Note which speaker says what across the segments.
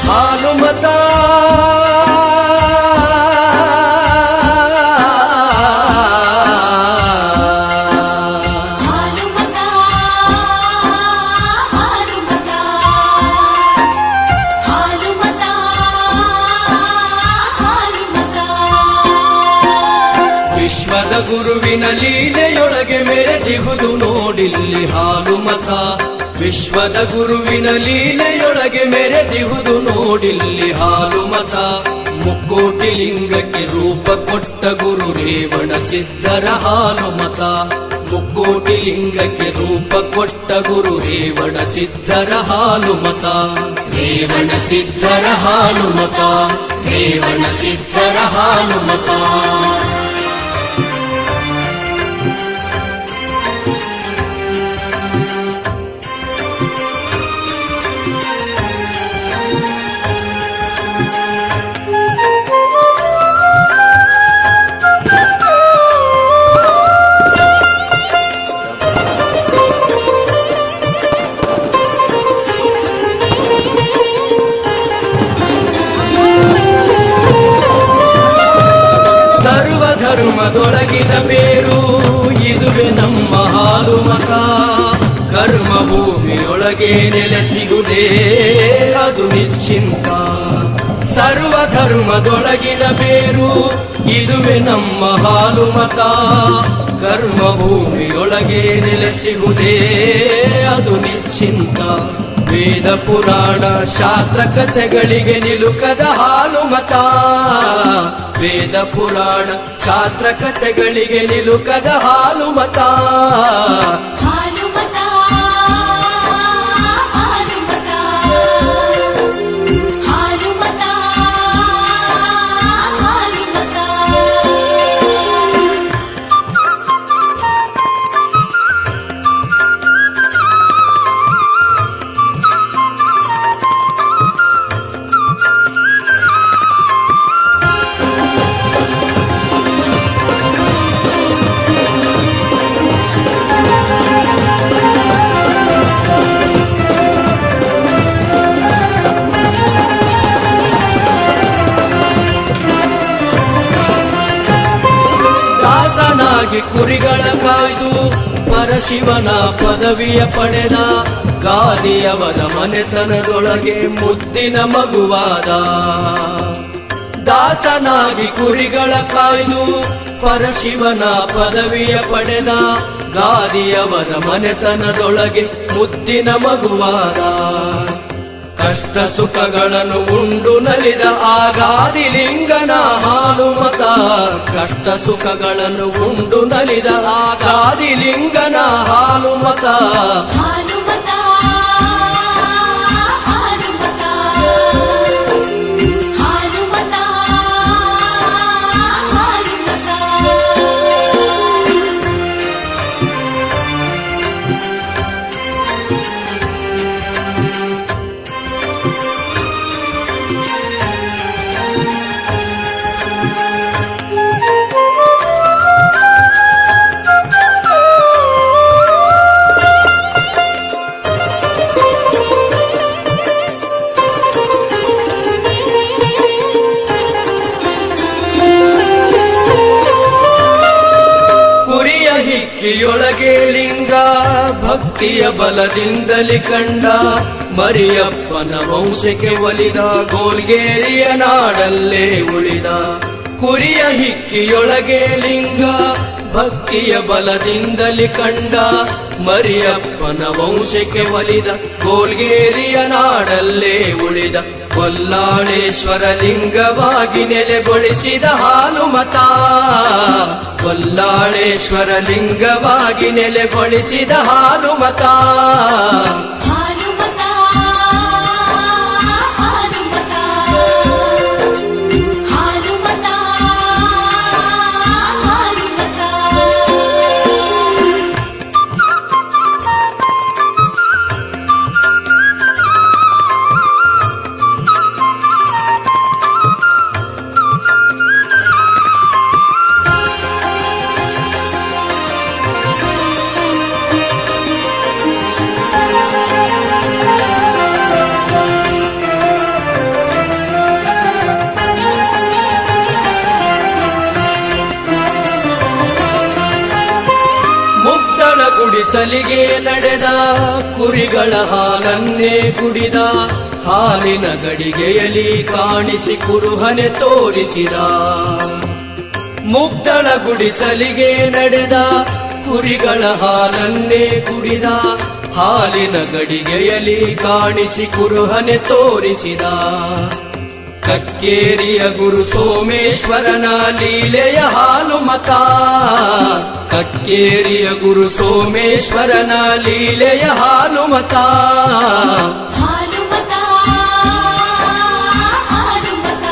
Speaker 1: ಹಾಲುಮತ ವಿಶ್ವದ ಗುರುವಿನ ಲೀಲೆಯೊಳಗೆ ಮೆರೆದಿಹುದು ನೋಡಿಲ್ಲಿ ಹಾಲುಮತ. ವಿಶ್ವದ ಗುರುವಿನ ಲೀಲೆಯೊಳಗೆ ಮೆರೆದಿಹುದು ನೋಡಿಲ್ಲಿ ಹಾಲುಮತ. ಮುಕ್ಕೋಟಿ ಲಿಂಗಕ್ಕೆ ರೂಪ ಕೊಟ್ಟ ಗುರು ರೇವಣ ಸಿದ್ಧರ ಹಾಲುಮತ. ಮುಕ್ಕೋಟಿ ಲಿಂಗಕ್ಕೆ ರೂಪ ಕೊಟ್ಟ ಗುರು ರೇವಣ ಸಿದ್ಧರ ಹಾಲುಮತ. ರೇವಣ ಸಿದ್ಧರ ಹಾಲುಮತ. ರೇವಣ ಸಿದ್ಧರ ಹಾಲುಮತ. ಧರ್ಮದೊಳಗಿನ ಬೇರು ಇದುವೆ ನಮ್ಮ ಹಾಲುಮತ. ಕರ್ಮ ಭೂಮಿಯೊಳಗೆ ನೆಲೆಸಿಗುವುದೇ ಅದು ನಿಶ್ಚಿಂತ. ಸರ್ವ ಧರ್ಮದೊಳಗಿನ ಬೇರು ಇದುವೆ ನಮ್ಮ ಹಾಲುಮತ. ಕರ್ಮ ಭೂಮಿಯೊಳಗೆ ನೆಲೆಸಿಗುವುದೇ ಅದು ನಿಶ್ಚಿಂತ. ವೇದ ಪುರಾಣ ಶಾಸ್ತ್ರ ಕಥೆಗಳಿಗೆ ನಿಲುಕದ ಹಾಲುಮತ. ವೇದ ಪುರಾಣ ಶಾಸ್ತ್ರ ಕಥೆಗಳಿಗೆ ನಿಲುಕದ ಹಾಲುಮತ.
Speaker 2: ಹಾಲುಮತ ಹಾಲುಮತ ಹಾಲುಮತ ಹಾಲುಮತ.
Speaker 1: ಕುರಿಗಳ ಕಾಯ್ದು ಪರಶಿವನ ಪದವಿಯ ಪಡೆದ ಗಾದಿಯವರ ಮನೆತನದೊಳಗೆ ಮುದ್ದಿನ ಮಗುವಾದ. ದಾಸನಾಗಿ ಕುರಿಗಳ ಕಾಯ್ದು ಪರಶಿವನ ಪದವಿಯ ಪಡೆದ ಗಾದಿಯವರ ಮನೆತನದೊಳಗೆ ಮುದ್ದಿನ ಮಗುವಾದ. ಕಷ್ಟ ಸುಖಗಳನ್ನು ಉಂಡು ನಲಿದ ಆಗಾದಿಲಿಂಗನ ಹಾಲುಮತ. ಕಷ್ಟ ಸುಖಗಳನ್ನು ಉಂಡು ನಲಿದ ಆಗಾದಿಲಿಂಗನ ಹಾಲುಮತ.
Speaker 2: ಹಾಲುಮತ ಹಾಲುಮತ ಹಾಲುಮತ ಹಾಲುಮತ.
Speaker 1: ಹಿಕ್ಕಿಯೊಳಗೆ ಲಿಂಗ ಭಕ್ತಿಯ ಬಲದಿಂದಲಿ ಕಂಡ ಮರಿಯಪ್ಪನ ವಂಶಕ್ಕೆ ಒಲಿದ ಗೋಲ್ಗೇರಿಯ ನಾಡಲ್ಲೇ ಉಳಿದ. ಕುರಿಯ ಹಿಕ್ಕಿಯೊಳಗೆ ಲಿಂಗ ಭಕ್ತಿಯ ಬಲದಿಂದಲಿ ಕಂಡ ಮರಿಯಪ್ಪನ ವಂಶಕ್ಕೆ ಒಲಿದ ಗೋಲ್ಗೇರಿಯ ನಾಡಲ್ಲೇ ಉಳಿದ. ಕೊಲ್ಲಾಳೇಶ್ವರ ಲಿಂಗವಾಗಿ ನೆಲೆಗೊಳಿಸಿದ ಹಾಲುಮತ. ಕೊಲ್ಲಾಳೇಶ್ವರ ಲಿಂಗವಾಗಿ ನೆಲೆಗೊಳಿಸಿದ ಹಾಲುಮತ.
Speaker 2: ಹಾಲುಮತ ಹಾಲುಮತ ಹಾಲುಮತ ಹಾಲುಮತ.
Speaker 1: ಸಲಿಗೆ ನಡೆದ ಕುರಿಗಳ ಹಾಲನ್ನೇ ಕುಡಿದ ಹಾಲಿನ ಗಡಿಗೆಯಲ್ಲಿ ಕಾಣಿಸಿ ಕುರುಹನೆ ತೋರಿಸಿದ ಮುಗ್ದಳ ಗುಡಿಸಲಿಗೆ ನಡೆದ ಕುರಿಗಳ ಹಾಲನ್ನೇ ಕುಡಿದ ಹಾಲಿನ ಗಡಿಗೆಯಲ್ಲಿ ಕಾಣಿಸಿ ಕುರುಹನೆ ತೋರಿಸಿದ ಕಕ್ಕೇರಿಯ ಗುರು ಸೋಮೇಶ್ವರನ ಲೀಲೆಯ ಹಾಲು ಮತ ಕಕ್ಕೇರಿಯ ಗುರು ಸೋಮೇಶ್ವರನ ಲೀಲೆಯ ಹಾಲು ಮತ
Speaker 2: ಹಾಲುಮತ ಹಾಲುಮತ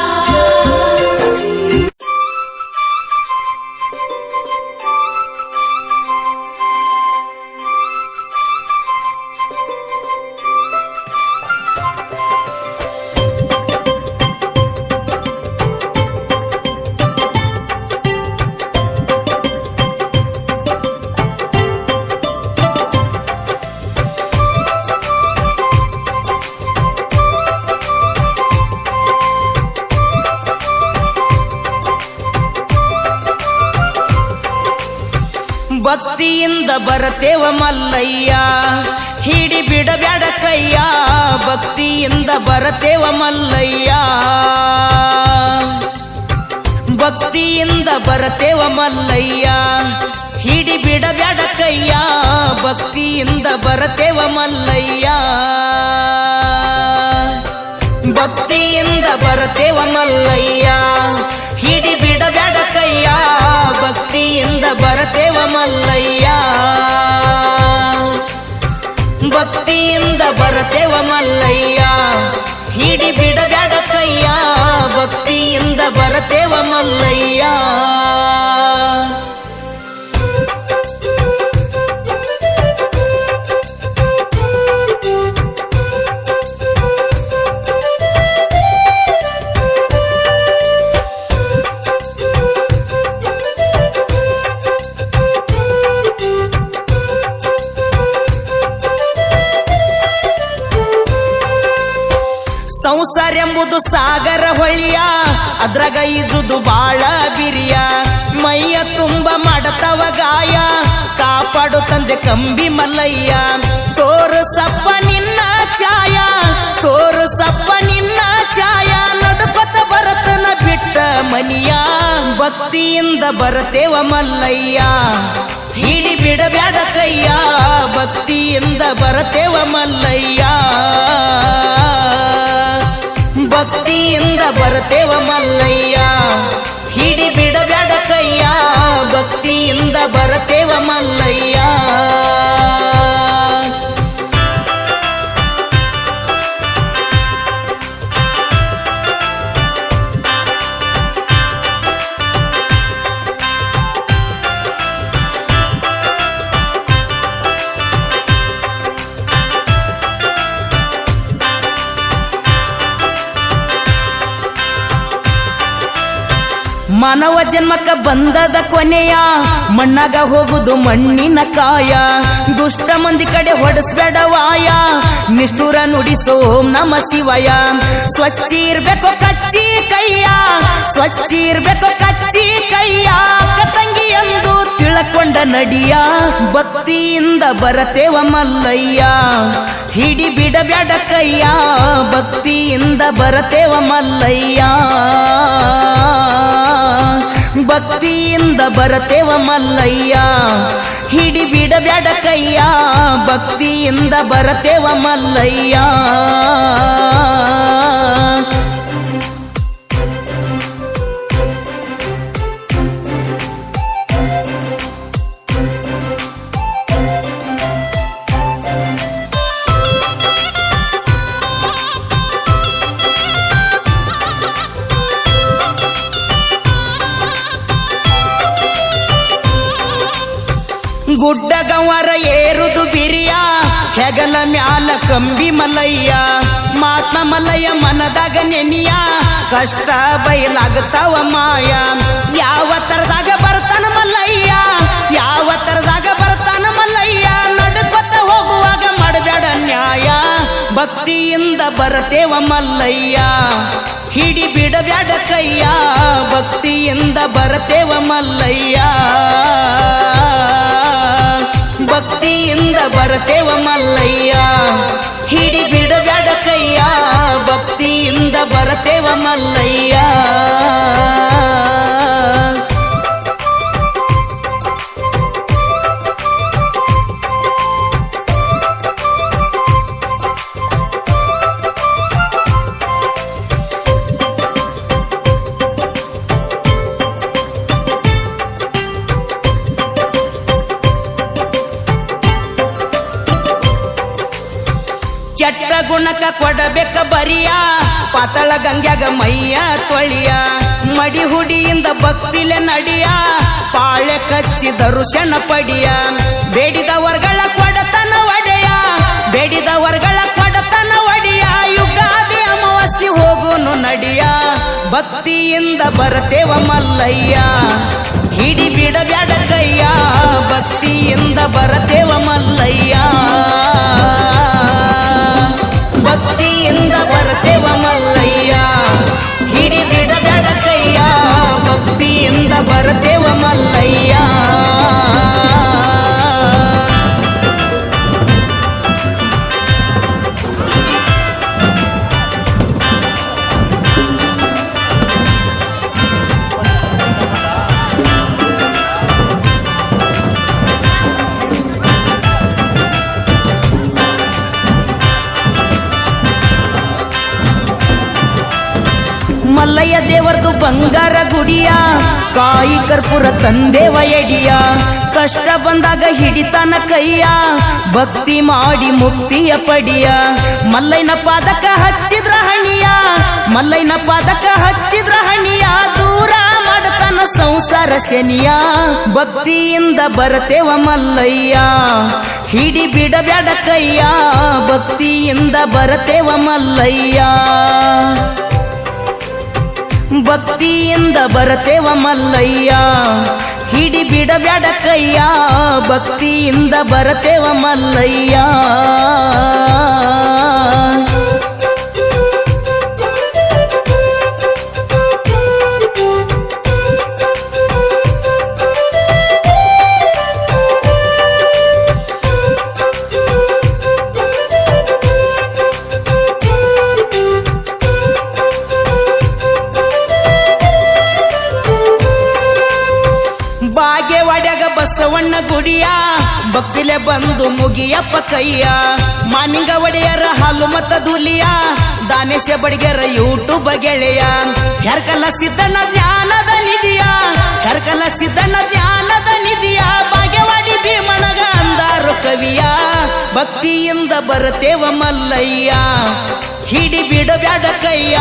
Speaker 3: ಭಕ್ತಿಯಿಂದ ಬರತೇವ ಮಲ್ಲಯ್ಯ ಹಿಡಿ ಬಿಡಬ್ಯಾಡ ಕೈಯ ಭಕ್ತಿಯಿಂದ ಬರತೇವ ಮಲ್ಲಯ್ಯ ಭಕ್ತಿಯಿಂದ ಬರತೇವ ಮಲ್ಲಯ್ಯ ಹಿಡಿ ಬಿಡಬ್ಯಾಡ ಕೈಯ ಭಕ್ತಿಯಿಂದ ಬರತೇವ ಮಲ್ಲಯ್ಯ ಭಕ್ತಿಯಿಂದ ಬರತೇವ ಮಲ್ಲಯ್ಯ ಹಿಡಿ ಬಿಡಬ್ಯಾಡ ಕೈಯ ಭಕ್ತಿಯಿಂದ ಬರತೇವ ಮಲ್ಲಯ್ಯ ಭಕ್ತಿಯಿಂದ ಬರತೇವ ಮಲ್ಲಯ್ಯ ಹಿಡಿ ಬಿಡಬ್ಯಾಡ ಕೈಯ ಭಕ್ತಿಯಿಂದ ಬರತೇವ ಮಲ್ಲಯ್ಯ ಸಂಸಾರ ಎಂಬುದು ಸಾಗರ ಹೊಳಿಯ ಅದ್ರಾಗ ಈಜುದು ಬಾಳ ಬಿರಿಯ ಮೈಯ ತುಂಬ ಮಾಡತವ ಗಾಯ ಕಾಪಾಡು ತಂದೆ ಕಂಬಿ ಮಲ್ಲಯ್ಯ ತೋರು ಸಪ್ಪ ನಿನ್ನ ಛಾಯ ತೋರು ಸಪ್ಪ ನಿನ್ನ ಛಾಯ ನಡುಕೊತ ಬರತನ ಬಿಟ್ಟ ಮನಿಯ ಭಕ್ತಿಯಿಂದ ಬರತೇವ ಮಲ್ಲಯ್ಯ ಹಿಡಿ ಬಿಡಬ್ಯಾಡ ಕೈಯ ಭಕ್ತಿಯಿಂದ ಬರತೇವ ಮಲ್ಲಯ್ಯ ಭಕ್ತಿಯಿಂದ ಬರತೇವ ಮಲ್ಲಯ್ಯ ಹಿಡಿ ಬಿಡಬ್ಯಾಡ ಕೈಯ ಭಕ್ತಿಯಿಂದ ಬರತೇವ ಮಲ್ಲಯ್ಯ ಮಾನವ ಜನ್ಮಕ್ಕ ಬಂದದ ಕೊನೆಯ ಮಣ್ಣಾಗ ಹೋಗುದು ಮಣ್ಣಿನ ಕಾಯ ದುಷ್ಟ ಮಂದಿ ಕಡೆ ಹೊಡಸ್ಬೇಡವಾಯ ನಿಷ್ಠುರ ನುಡಿಸೋ ನಮ ಶಿವಯ ಸ್ವಚ್ಛ ಇರ್ಬೇಕು ಕಚ್ಚಿ ಕೈಯ ಸ್ವಚ್ಛ ಇರ್ಬೇಕು ಕಚ್ಚಿ ಕೈಯ ಕತಂಗಿ ಎಂದು ತಿಳಕೊಂಡ ನಡಿಯ ಭಕ್ತಿಯಿಂದ ಬರತೇವ ಮಲ್ಲಯ್ಯ ಹಿಡಿ ಬಿಡಬ್ಯಾಡ ಕೈಯ ಭಕ್ತಿಯಿಂದ ಬರತೇವ ಮಲ್ಲಯ್ಯ ಭಕ್ತಿಯಿಂದ ಬರತೇವ ಮಲ್ಲಯ್ಯ ಹಿಡಿ ಬಿಡಬ್ಯಾಡ ಕೈಯ ಭಕ್ತಿಯಿಂದ ಬರತೇವ ಮಲ್ಲಯ್ಯ ಗುಡ್ಡ ಗಂವರ ಏರುದು ಬಿರಿಯ ಹೆಗಲ ಮ್ಯಾಲ ಕಂಬಿ ಮಲ್ಲಯ್ಯ ಮಾತ್ಮ ಮಲ್ಲಯ್ಯ ಮನದಾಗ ನೆನಿಯ ಕಷ್ಟ ಬಯಲಾಗತಾವ ಮಾಯ ಯಾವ ತರದಾಗ ಬರ್ತಾನ ಮಲ್ಲಯ್ಯ ಯಾವ ತರದಾಗ ಬರ್ತಾನ ಮಲ್ಲಯ್ಯ ನಡ್ಕೊತ ಹೋಗುವಾಗ ಮಾಡಬೇಡ ನ್ಯಾಯ ಭಕ್ತಿಯಿಂದ ಬರತೇವ ಮಲ್ಲಯ್ಯ ಹಿಡಿ ಬಿಡಬ್ಯಾಡ ಕೈಯ ಭಕ್ತಿಯಿಂದ ಬರತೇವ ಮಲ್ಲಯ್ಯ ಭಕ್ತಿಯಿಂದ ಬರತೇವ ಮಲ್ಲಯ್ಯ ಹಿಡಿ ಬಿಡಬ್ಯಾಡ ಕೈಯ ಭಕ್ತಿಯಿಂದ ಬರತೇವ ಮಲ್ಲಯ್ಯ ಕೆಟ್ಟ ಗುಣಕ ಕೊಡಬೇಕ ಬರಿಯ ಪಾತಳ ಗಂಗ್ಯಾಗ ಮೈಯ ತೊಳಿಯ ಮಡಿ ಹುಡಿಯಿಂದ ಭಕ್ತಿಲೆ ನಡಿಯ ಪಾಳೆ ಕಚ್ಚಿ ದರುಶನ ಪಡಿಯ ಬೇಡಿದವರ್ಗಳ ಕೊಡತನ ಒಡೆಯ ಬೇಡಿದವರ್ಗಳ ಕೊಡತನ ಒಡೆಯ ಯುಗಾದಿ ಅಮಾವಾಸ್ಯೆ ಹೋಗುನು ನಡಿಯ ಭಕ್ತಿಯಿಂದ ಬರತೇವ ಮಲ್ಲಯ್ಯ ಹಿಡಿ ಬಿಡಬ್ಯಾಡ ಕೈಯ ಭಕ್ತಿಯಿಂದ ಬರತೇವ ಮಲ್ಲಯ್ಯ ಭಕ್ತಿಯಿಂದ ಬರತೇವ ಮಲ್ಲಯ್ಯ ಹಿಡಿ ಬಿಡಬೇಡ ಕೈಯ ಭಕ್ತಿಯಿಂದ ಬರತೇವ ಮಲ್ಲಯ್ಯ ಮಲ್ಲಯ್ಯ ದೇವರದು ಬಂಗಾರ ಗುಡಿಯ ಕಾಯಿ ಕರ್ಪೂರ ತಂದೇವ ಎಡಿಯ ಕಷ್ಟ ಬಂದಾಗ ಹಿಡಿತಾನ ಕೈಯ ಭಕ್ತಿ ಮಾಡಿ ಮುಕ್ತಿಯ ಪಡಿಯ ಮಲ್ಲಯ್ಯನ ಪಾದಕ ಹಚ್ಚಿದ್ರ ಹಣಿಯ ಮಲ್ಲಯ್ಯನ ಪಾದಕ ಹಚ್ಚಿದ್ರ ಹಣಿಯ ದೂರ ಮಾಡತಾನ ಸಂಸಾರ ಶನಿಯ ಭಕ್ತಿಯಿಂದ ಬರತೇವ ಮಲ್ಲಯ್ಯ ಹಿಡಿ ಬಿಡಬ್ಯಾಡ ಕೈಯ ಭಕ್ತಿಯಿಂದ ಬರತೇವ ಮಲ್ಲಯ್ಯ ಭಕ್ತಿಯಿಂದ ಬರತೇವ ಮಲ್ಲಯ್ಯ ಹಿಡಿ ಬಿಡಬ್ಯಾಡ ಕೈಯ ಭಕ್ತಿಯಿಂದ ಬರತೇವ ಮಲ್ಲಯ್ಯ ಬಾಗೇವಾಡ್ಯಾಗ ಬಸವಣ್ಣ ಗುಡಿಯ ಭಕ್ತಿಲೆ ಬಂದು ಮುಗಿಯಪ್ಪ ಕೈಯ ಮಾನಿಂಗ ಒಡೆಯರ ಹಾಲು ಮತ್ತ ಧೂಲಿಯ ದಾನೇಶ ಬಡಿಗೆರ ಯೂಟ್ಯೂಬ್ ಗೆಳೆಯ ಹೆರ್ಕಲ ಸಿದ್ದಣ್ಣ ಜ್ಞಾನದ ನಿಧಿಯ ಹೆರ್ಕಲ ಸಿದ್ದಣ್ಣ ಜ್ಞಾನದ ನಿಧಿಯ ಬಾಗೇವಾಡಿ ಭೀಮಣಗ ಅಂದಾರು ಕವಿಯ ಭಕ್ತಿಯಿಂದ ಬರತೇವ ಮಲ್ಲಯ್ಯ ಹಿಡಿ ಬಿಡಬ್ಯಾಡ ಕೈಯ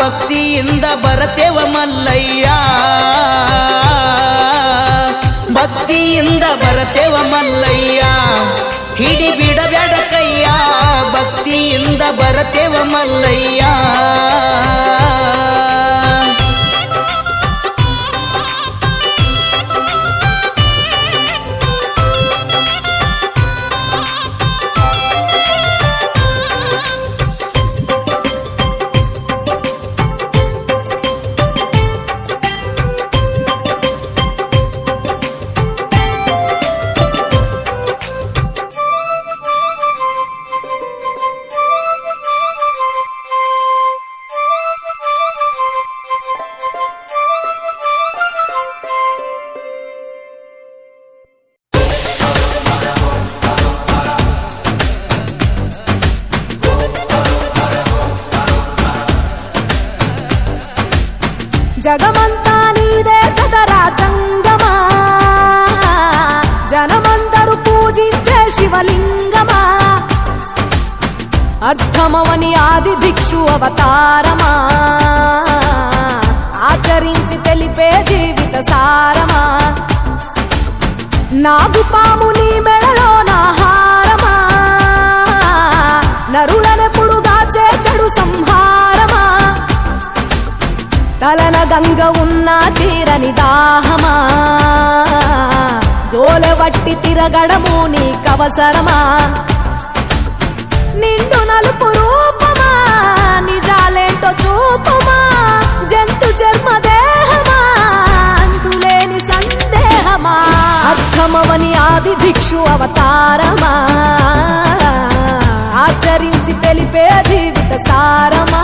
Speaker 3: ಭಕ್ತಿಯಿಂದ ಬರತೇವ ಮಲ್ಲಯ್ಯ ಭಕ್ತಿಯಿಂದ ಬರತೇವ ಮಲ್ಲಯ್ಯ ಹಿಡಿ ಬಿಡಬ್ಯಾಡ ಕೈಯ ಭಕ್ತಿಯಿಂದ ಬರತೇವ ಮಲ್ಲಯ್ಯ
Speaker 4: జగమంతా నీదే కదరా జంగమా జనమందరూ పూజించే శివలింగమా అర్థమవని ఆది భిక్షు అవతారమా ఆచరించి తెలిపే జీవిత సారమా నాగుపాము నీ మెడలో నా హారమా నరులనెప్పుడు దాచే చెడు సంహారమా తలన గంగ ఉన్న తీరని దాహమా జోలెవట్టి తిరగడము నీకవసరమా నిండు నలుపు రూపమా నిజాలేంటో చూపమా జంతు చర్మ దేహమా అంతులేని సందేహమా అర్థమవని ఆది భిక్షు అవతారమా ఆచరించి తెలిపే జీవిత సారమా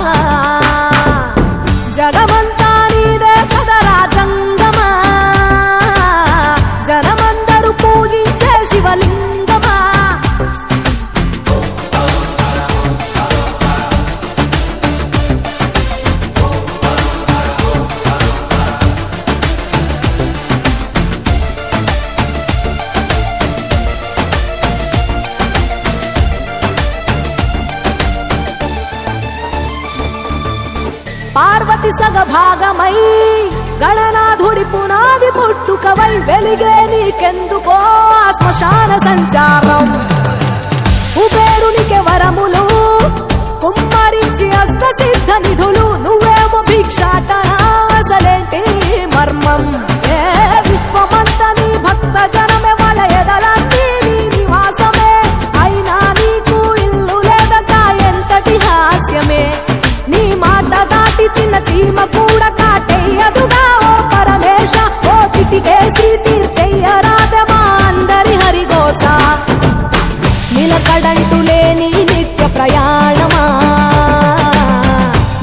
Speaker 4: జగమంతా నీదే కదా రాజంగమా జనమందరూ పూజించే శివలింగమా పార్వతి సగభాగమై గణనాథుడి పునాది పుట్టుకవై వెలిగే నీకెందుకో శ్మశాన సంచారం కుబేరునికి వరములు కుమ్మరించి అష్ట సిద్ధ నిధులు నువ్వేమో భిక్షాటన అసలేంటి మర్మం ఏ విశ్వమంత నీ భక్త జనమే వాళ్ళ ఎదలన్నీ నీ నివాసమే అయినా నీకు ఇల్లు లేదట ఎంతటి హాస్యమే నీ మాట దాటి చిన్న చీమ కూడా కాటేయదుగా ఓ పరమేశ ఓ చిటికేసి తీర్చెయ్యరాదమా అందరి హరిగోస నిలకడంటూ లేని నిత్య ప్రయాణమా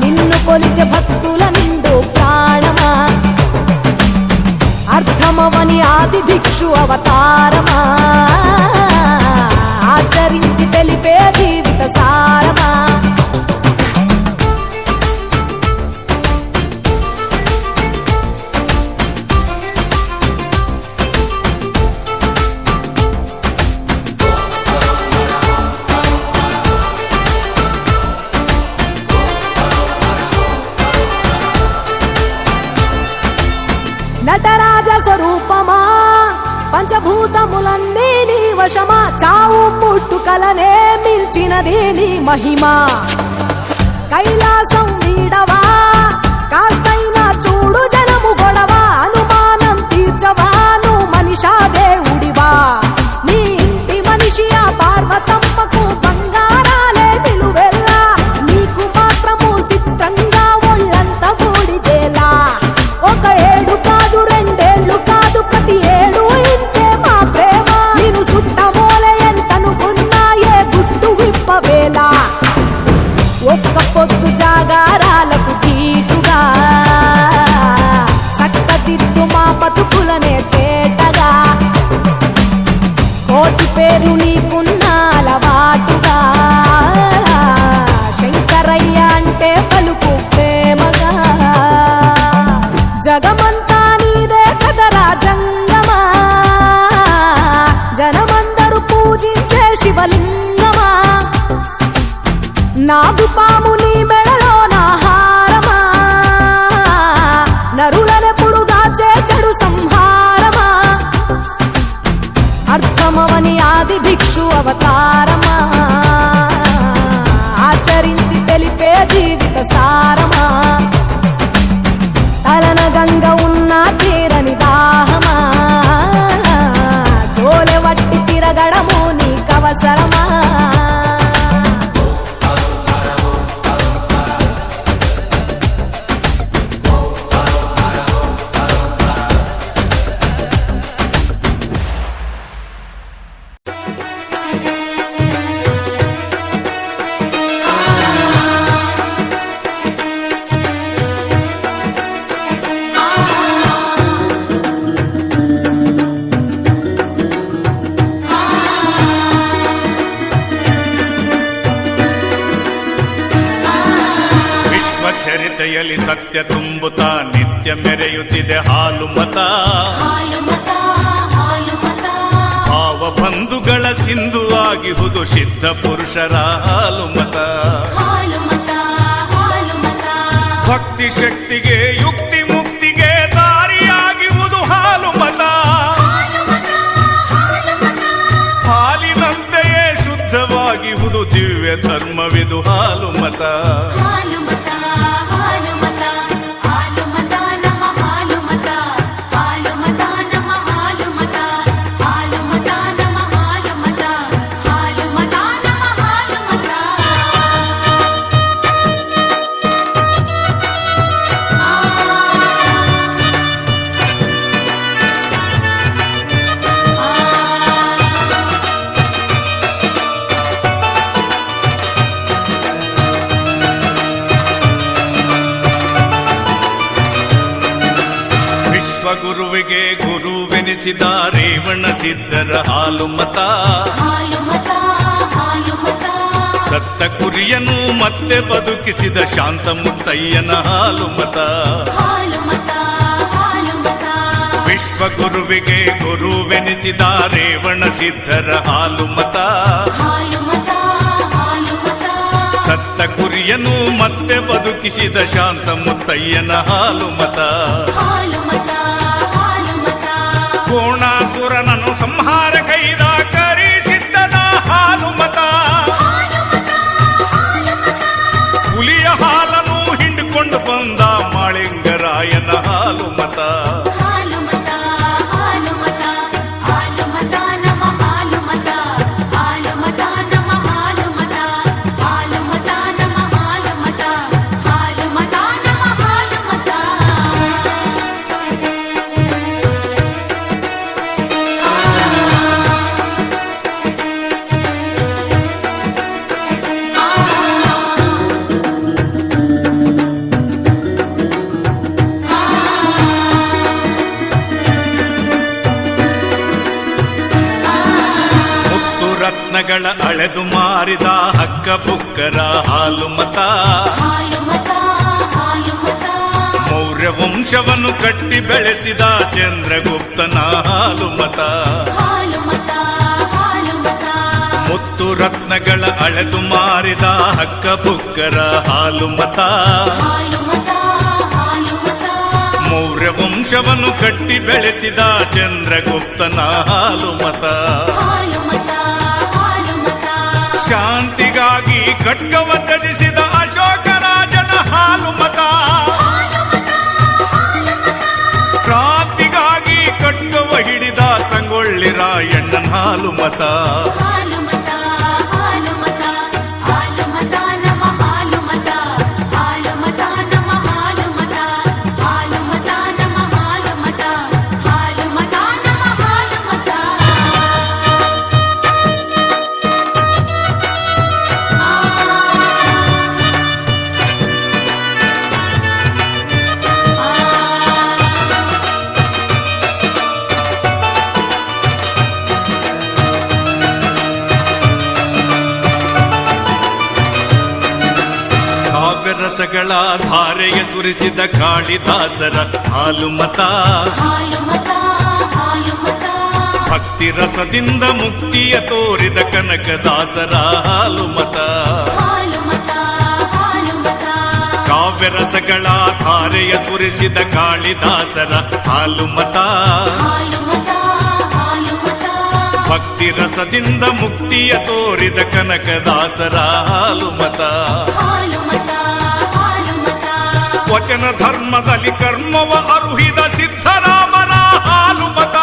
Speaker 4: నిన్ను కొలిచే భక్తుల నిండు ప్రాణమా అర్థమవని ఆది భిక్షు అవతారమా ఆచరించి తెలిపే జీవిత సారమా నటరాజ స్వరూపమా పంచభూతములన్నీ నీ వశమా చావు పుట్టుకలనే మించినది నీ మహిమా కైలాసం వీడవా కాస్తైనా చూడు జనము గొడవ అనుమానం తీర్చవా నువ్వు మనిషా దేవుడివా నీ ఇంటి మనిషి ఆ పార్వతమ్మకు బంగారాలే నిలువెల్లా నీకు మాత్రము చిత్రంగా ఒళ్ళంత బూడిదేలా ఒక ఏడు కాదు రెండేళ్లు కాదు ప్రతి ఏడు ఇంతే మా ప్రేమ నేను సుట్టమోలే ఎంతనుకున్నా ఏ గుట్టు విప్పవేలా ఒక్క పొద్దు జాగారాలకు తీటుగా చక్కదిద్దు మా బతుకులనే తేటగా కోటి పేరు నీకున్న అలవాటుగా శంకరయ్య అంటే పలుకు ప్రేమగా జగమంతా నీదే కదా రాజంగమా జనమందరూ పూజించే శివలింగమా నాగుపాము నీ మెడలో నాహారమా నరులనెప్పుడు దాచే చెడు సంహారమా అర్థమవని ఆది భిక్షు అవతారమా ఆచరించి తెలిపే జీవిత సారమా తలన గంగ ఉన్న తీరని దాహమా జోలె వట్టి తిరగడము నీకవసరమా
Speaker 5: ಚರಿತೆಯಲ್ಲಿ ಸತ್ಯ ತುಂಬುತ್ತಾ ನಿತ್ಯ ಮೆರೆಯುತ್ತಿದೆ ಹಾಲು ಮತ ಭಾವ ಬಂಧುಗಳ ಸಿಂಧು ಆಗಿಹುದು ಸಿದ್ಧ ಪುರುಷರ ಹಾಲು ಮತ ಭಕ್ತಿ ಶಕ್ತಿಗೆ ಯುಕ್ತಿ ಮುಕ್ತಿಗೆ ದಾರಿಯಾಗಿಹುದು ಹಾಲು ಮತ ಹಾಲಿನಂತೆಯೇ ಶುದ್ಧವಾಗಿಹುದು ದಿವ್ಯ ಧರ್ಮವಿದು ಹಾಲು ಮತ ವಿಶ್ವಗುರುವಿಗೆ ಗುರುವೆನಿಸಿದ ರೇವಣ ಸಿದ್ಧರ ಹಾಲು ಮತ.
Speaker 2: ಹಾಲು ಮತ ಹಾಲು ಮತ
Speaker 5: ಸತ್ತ ಕುರಿಯನ್ನು ಮತ್ತೆ ಬದುಕಿಸಿದ ಶಾಂತ ಮುತ್ತಯ್ಯನ ಹಾಲು ಮತ.
Speaker 2: ಹಾಲು ಮತ ಹಾಲು ಮತ
Speaker 5: ವಿಶ್ವಗುರುವಿಗೆ ಗುರುವೆನಿಸಿದ ರೇವಣ ಸಿದ್ಧರ ಹಾಲು ಮತ.
Speaker 2: ಹಾಲು ಮತ ಹಾಲು ಮತ
Speaker 5: ಸತ್ತ ಕುರಿಯನ್ನು ಮತ್ತೆ ಬದುಕಿಸಿದ ಶಾಂತ ಮುತ್ತಯ್ಯನ ಹಾಲು ಮತ.
Speaker 2: ಹಾಲು ಮತ ಹಾಲು ಮತ
Speaker 5: ಕೋಣಾಸುರನನ್ನು ಸಂಹಾರ ಕೈದ ಕರಿಸಿದ್ದನ ಹಾಲು ಮತ. ಹುಲಿಯ ಹಾಲನ್ನು ಹಿಂಡಿಕೊಂಡು ಬಂದ ಮಾಳಿಂಗರಾಯನ ಹಾಲು ಮತ.
Speaker 2: ಹಾಲು ಮತ ಹಾಲು ಮತ ಹಾಲು ಮತ ನಮ ಹಾಲು ಮತ. ಹಾಲು ಮತ ನಮ ಹಾಲು ಮತ. ಹಾಲು ಮತ ನಮ ಹಾಲು ಮತ. ಹಾಲು ಮತ ನಮ ಹಾಲು ಮತ.
Speaker 5: ಮುತ್ತು ರತ್ನಗಳ ಅಳೆದು ಮಾರಿದ ಹಕ್ಕ ಬುಕ್ಕರ ಹಾಲು ಮತ.
Speaker 2: ಹಾಲು ಮತ ಹಾಲು ಮತ
Speaker 5: ಮೌರ್ಯ ವಂಶವನ್ನು ಕಟ್ಟಿ ಬೆಳೆಸಿದ ಚಂದ್ರಗುಪ್ತನ ಹಾಲು ಮತ.
Speaker 2: ಹಾಲು ಮತ ಹಾಲು ಮತ
Speaker 5: ಮುತ್ತು ರತ್ನಗಳ ಅಳೆದು ಮಾರಿದ ಹಕ್ಕ ಬುಕ್ಕರ ಹಾಲು ಮತ.
Speaker 2: ಹಾಲು ಮತ ಹಾಲು ಮತ
Speaker 5: ಮೌರ್ಯ ವಂಶವನ್ನು ಕಟ್ಟಿ ಬೆಳೆಸಿದ ಚಂದ್ರಗುಪ್ತನ ಹಾಲು ಮತ.
Speaker 2: ಹಾಲು ಮತ ಹಾಲು ಮತ
Speaker 5: ಶಾಂತಿಗಾಗಿ ಖಡ್ಗವ ತ್ಯಜಿಸಿದ ಅಶೋಕರಾಜನ ಹಾಲು ಮತ. ಕ್ರಾಂತಿಗಾಗಿ ಖಡ್ಗವ ಹಿಡಿದ ಸಂಗೊಳ್ಳಿ ರಾಯಣ್ಣನ ಹಾಲು ಮತ.
Speaker 2: ಹಾಲು ಮತ ಹಾಲು ಮತ ಹಾಲು ಮತ ನಮ ಹಾಲು ಮತ. ಹಾಲು ಮತ ನಮ ಹಾಲು ಮತ. ಹಾಲು ಮತ ನಮ ಹಾಲು ಮತ. ಹಾಲು ಮತ ನಮ ಹಾಲು ಮತ.
Speaker 5: ಕಾವ್ಯರಸಗಳ ಧಾರೆಯ ಸುರಿಸಿದ ಕಾಳಿದಾಸರ ಹಾಲು ಮತ.
Speaker 2: ಹಾಲು ಮತ ಹಾಲು ಮತ
Speaker 5: ಭಕ್ತಿ ರಸದಿಂದ ಮುಕ್ತಿಯ ತೋರಿದ ಕನಕದಾಸರ ಹಾಲು ಮತ.
Speaker 2: ಹಾಲು ಮತ ಹಾಲು ಮತ
Speaker 5: ಕಾವ್ಯರಸಗಳ ಧಾರೆಯ ಸುರಿಸಿದ ಕಾಳಿದಾಸರ ಹಾಲು ಮತ.
Speaker 2: ಹಾಲು ಮತ ಹಾಲು ಮತ
Speaker 5: ಭಕ್ತಿ ರಸದಿಂದ ಮುಕ್ತಿಯ ತೋರಿದ ಕನಕದಾಸರ ಹಾಲು ಮತ.
Speaker 2: ಹಾಲು ಮತ ಹಾಲು ಮತ
Speaker 5: ವಚನ ಧರ್ಮದಲ್ಲಿ ಕರ್ಮವ ಅರುಹಿದ ಸಿದ್ಧರಾಮನ ಹಾಲು ಮತ.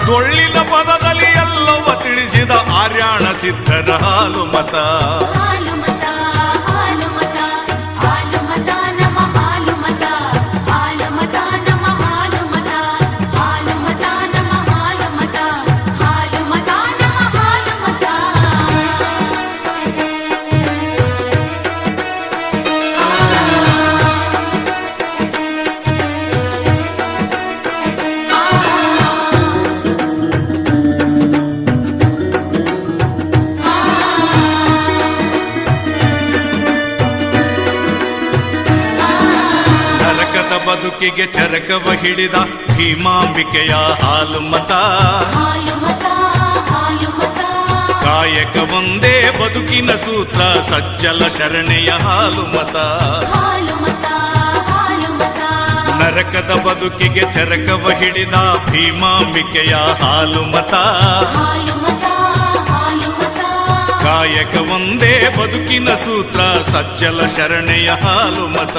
Speaker 5: ಡೊಳ್ಳಿನ ಪದದಲ್ಲಿ ಎಲ್ಲವ ತಿಳಿಸಿದ ಆರ್ಯಾಣ ಸಿದ್ಧರ ಹಾಲು ಮತ.
Speaker 2: ಹಾಲು ಮತ ಹಾಲು ಮತ ಹಾಲು ಮತ ನಮ ಹಾಲು ಮತ. ಹಾಲು ಮತ ನಮ ಹಾಲು ಮತ. ಹಾಲು ಮತ ನಮ ಹಾಲು ಮತ. ಹಾಲು ಮತ ನಮ ಹಾಲು ಮತ.
Speaker 5: ನರಕದ ಬದುಕಿಗೆ ಚರಕವ ಹಿಡಿದ ಭೀಮಾಂಬಿಕೆಯ ಹಾಲು ಮತ.
Speaker 2: ಹಾಲು ಮತ ಹಾಲು ಮತ
Speaker 5: ಕಾಯಕ ಒಂದೇ ಬದುಕಿನ ಸೂತ್ರ ಸಜ್ಜಲ ಶರಣೆಯ ಹಾಲು ಮತ.
Speaker 2: ಹಾಲು ಮತ ಹಾಲು ಮತ
Speaker 5: ನರಕದ ಬದುಕಿಗೆ ಚರಕವ ಹಿಡಿದ ಭೀಮಾಂಬಿಕೆಯ ಹಾಲು ಮತ.
Speaker 2: ಹಾಲು ಮತ ಹಾಲು ಮತ
Speaker 5: ಕಾಯಕ ಒಂದೇ ಬದುಕಿನ ಸೂತ್ರ ಸಜ್ಜಲ ಶರಣೆಯ ಹಾಲು ಮತ.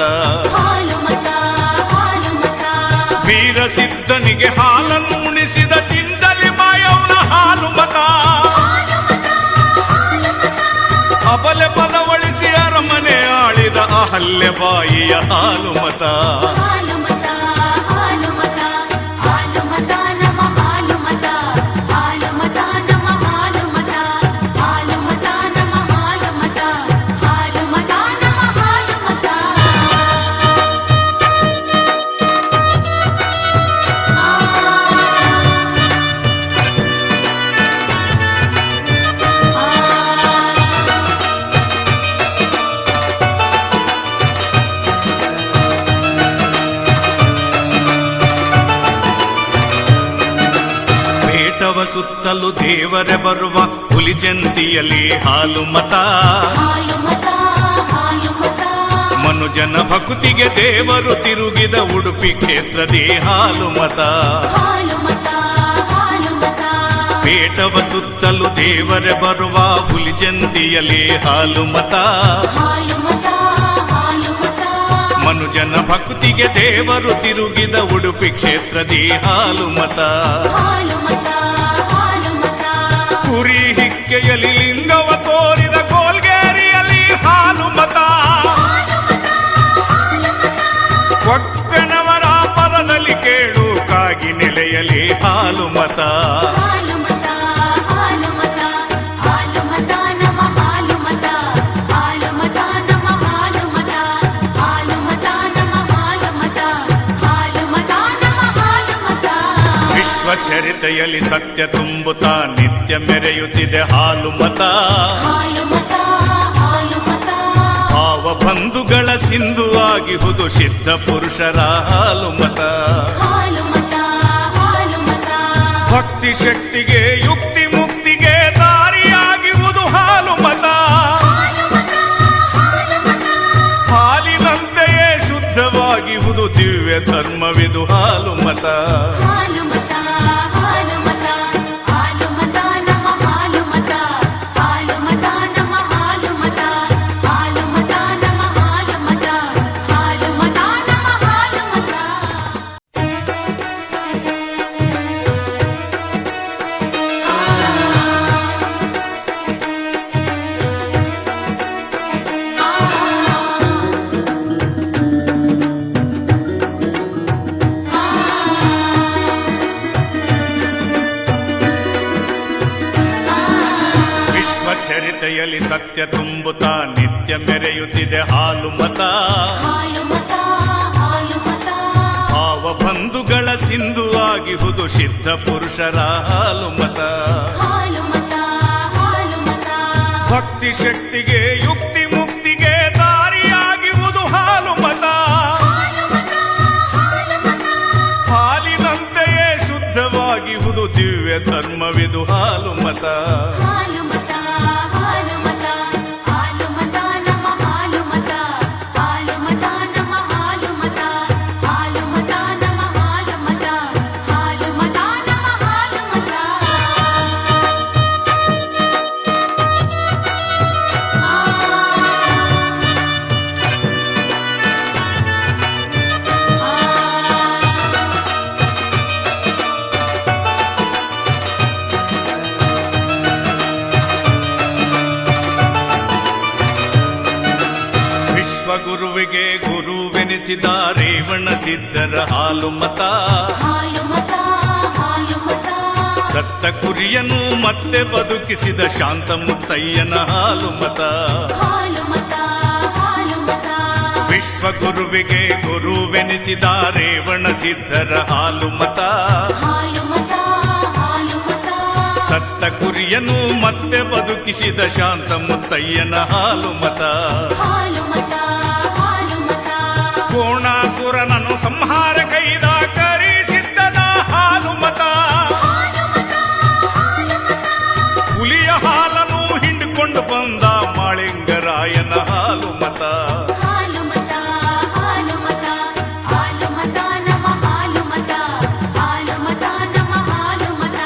Speaker 2: ಹಾಲು ಮತ ಹಾಲು ಮತ
Speaker 5: ವೀರ ಸಿದ್ಧನಿಗೆ ಹಾಲನ್ನು ಉಣಿಸಿದ ಚಿಂತಲಿ ಮಾಯವನ ಹಾಲು ಮತ. ಅಬಲೆ ಪದವಳಿಸಿ ಅರಮನೆ ಆಳಿದ ಅಹಲ್ಯ ಬಾಯಿಯ ಹಾಲು ಮತ.
Speaker 2: ಹಾಲು ಮತ ಹಾಲು ಮತ ಹಾಲು ಮತ ನಮ ಹಾಲು ಮತ. ಹಾಲು ಮತ ನಮ ಹಾಲು ಮತ. ಹಾಲು ಮತ ನಮ ಹಾಲು ಮತ. ಹಾಲು ಮತ ನಮ ಹಾಲು ಮತ.
Speaker 5: ಸುತ್ತಲೂ ದೇವರೇ ಬರುವ ಹುಲಿ ಜಂತಿಯಲ್ಲಿ ಹಾಲು ಮತ.
Speaker 2: ಹಾಲು ಮತ ಹಾಲು ಮತ
Speaker 5: ಮನುಜನ ಭಕ್ತಿಗೆ ದೇವರು ತಿರುಗಿದ ಉಡುಪಿ ಕ್ಷೇತ್ರದೇ ಹಾಲು ಮತ.
Speaker 2: ಹಾಲು ಮತ ಹಾಲು ಮತ
Speaker 5: ಪೇಟವ ಸುತ್ತಲೂ ದೇವರೇ ಬರುವ ಹುಲಿ ಜಂತಿಯಲ್ಲಿ ಹಾಲು ಮತ.
Speaker 2: ಹಾಲು ಮತ ಹಾಲು ಮತ
Speaker 5: ಮನುಜನ ಭಕ್ತಿಗೆ ದೇವರು ತಿರುಗಿದ ಉಡುಪಿ ಕ್ಷೇತ್ರದೇ ಹಾಲು ಮತ.
Speaker 2: ಹಾಲು ಮತ ಹಾಲು ಮತ
Speaker 5: ಕುರಿ ಹಿಕ್ಕೆಯಲ್ಲಿ ಲಿಂಗವ ತೋರಿದ ಗೋಲ್ಗೇರಿಯಲ್ಲಿ ಹಾಲು ಮತ. ಒಕ್ಕಣವರ ಪರದಲ್ಲಿ ಕೇಳು ಕಾಗಿ ನೆಲೆಯಲ್ಲಿ ಹಾಲು ಮತ.
Speaker 2: ಹಾಲು ಮತ ಹಾಲು ಮತ ಹಾಲು ಮತ ನಮ ಹಾಲು ಮತ. ಹಾಲು ಮತ ನಮ ಹಾಲು ಮತ. ಹಾಲು ಮತ ನಮ ಹಾಲು ಮತ. ಹಾಲು ಮತ ನಮ ಹಾಲು ಮತ
Speaker 5: ವಿಶ್ವಚರಿತೆಯಲ್ಲಿ ಸತ್ಯ ತುಂಬುತ್ತಾ ನಿತ್ಯ ಮೆರೆಯುತ್ತಿದೆ ಹಾಲು ಮತ.
Speaker 2: ಹಾಲು ಮತ ಹಾಲು ಮತ
Speaker 5: ಭಾವ ಬಂಧುಗಳ ಸಿಂಧುವಾಗಿಹುದು ಸಿದ್ಧ ಪುರುಷರ ಹಾಲು ಮತ.
Speaker 2: ಹಾಲು ಮತ ಹಾಲು ಮತ
Speaker 5: ಭಕ್ತಿ ಶಕ್ತಿಗೆ ಯುಕ್ತಿ ಮುಕ್ತಿಗೆ ದಾರಿಯಾಗಿರುವುದು ಹಾಲು ಮತ. ಹಾಲಿನಂತೆಯೇ ಶುದ್ಧವಾಗಿಹುದು ದಿವ್ಯ ಧರ್ಮವಿದು ಹಾಲು ಮತ.
Speaker 2: ಹಾಲು ಮತ ಹಾಲು ಮತ ಹಾಲು ಮತ ನಮ ಹಾಲು ಮತ. ಹಾಲು ಮತ ನಮ ಹಾಲು ಮತ. ಹಾಲು ಮತ ನಮ ಹಾಲು ಮತ. ಹಾಲು ಮತ ನಮ ಹಾಲು ಮತ
Speaker 5: ವಿಶ್ವಚರಿತೆಯಲ್ಲಿ ಸತ್ಯ ತುಂಬುತ್ತಾ ನಿತ್ಯ ಮೆರೆಯುತ್ತಿದೆ ಹಾಲು ಮತ.
Speaker 2: ಹಾಲು ಮತ ಹಾಲು ಮತ
Speaker 5: ಭಾವ ಬಂಧುಗಳ ಸಿಂಧುವಾಗಿಹುದು ಸಿದ್ಧ ಪುರುಷರ ಹಾಲು ಮತ.
Speaker 2: ಹಾಲು ಮತ ಹಾಲು ಮತ
Speaker 5: ಭಕ್ತಿ ಶಕ್ತಿಗೆ ಯುಕ್ತಿ ಮುಕ್ತಿಗೆ ದಾರಿಯಾಗಿರುವುದು ಹಾಲು ಮತ. ಹಾಲಿನಂತೆಯೇ ಶುದ್ಧವಾಗಿಹುದು ದಿವ್ಯ ಧರ್ಮವಿದು ಹಾಲು ಮತ.
Speaker 2: ಹಾಲು ಮತ ಹಾಲು ಮತ ಹಾಲು ಮತ ನಮ ಹಾಲು ಮತ. ಹಾಲು ಮತ ನಮ ಹಾಲು ಮತ. ಹಾಲು ಮತ ನಮ ಹಾಲು ಮತ. ಹಾಲು ಮತ ನಮ ಹಾಲು ಮತ
Speaker 5: ವಿಶ್ವಗುರುವಿಗೆ ಗುರುವೆನಿಸಿದ ರೇವಣ ಸಿದ್ಧರ ಹಾಲು ಮತ.
Speaker 2: ಹಾಲು ಮತ ಹಾಲು ಮತ
Speaker 5: ಸತ್ತ ಕುರಿಯನ್ನು ಮತ್ತೆ ಬದುಕಿಸಿದ ಶಾಂತ ಮುತ್ತಯ್ಯನ ಹಾಲು ಮತ.
Speaker 2: ಹಾಲು ಮತ ಹಾಲು ಮತ
Speaker 5: ವಿಶ್ವಗುರುವಿಗೆ ಗುರುವೆನಿಸಿದ ರೇವಣ ಸಿದ್ಧರ ಹಾಲು ಮತ.
Speaker 2: ಹಾಲು ಮತ ಹಾಲು ಮತ
Speaker 5: ಸತ್ತ ಕುರಿಯನ್ನು ಮತ್ತೆ ಬದುಕಿಸಿದ ಶಾಂತ ಮುತ್ತಯ್ಯನ ಹಾಲು ಮತ.
Speaker 2: ಹಾಲು ಮತ ಹಾಲು ಮತ
Speaker 5: ಕೋಣಾಸುರನನ್ನು ಸಂಹಾರ ಕೈದ ಕರಿಸಿದ್ದನ ಹಾಲು ಮತ. ಹುಲಿಯ ಹಾಲನ್ನು ಹಿಂಡಿಕೊಂಡು ಬಂದ ಮಾಳಿಂಗರಾಯನ ಹಾಲು ಮತ.
Speaker 2: ಹಾಲು ಮತ ಹಾಲು ಮತ ಹಾಲು ಮತ ನಮ ಹಾಲು ಮತ. ಹಾಲು ಮತ ನಮ ಹಾಲು ಮತ.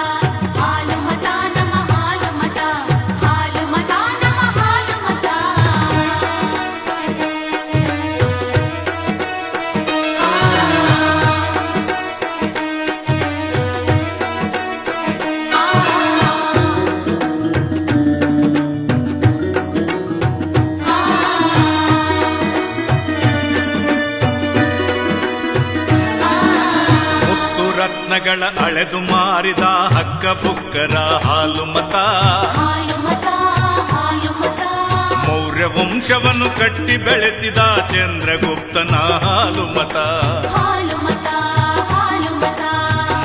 Speaker 2: ಹಾಲು ಮತ ನಮ ಹಾಲು ಮತ. ಹಾಲು ಮತ ನಮ ಹಾಲು ಮತ
Speaker 5: ಮುತ್ತು ರತ್ನಗಳ ಅಳೆದು ಮಾರಿದ ಹಕ್ಕ ಬುಕ್ಕರ ಹಾಲು ಮತ.
Speaker 2: ಹಾಲು ಮತ ಹಾಲು ಮತ
Speaker 5: ಮೌರ್ಯ ವಂಶವನ್ನು ಕಟ್ಟಿ ಬೆಳೆಸಿದ ಚಂದ್ರಗುಪ್ತನ ಹಾಲು ಮತ.
Speaker 2: ಹಾಲು ಮತ ಹಾಲು ಮತ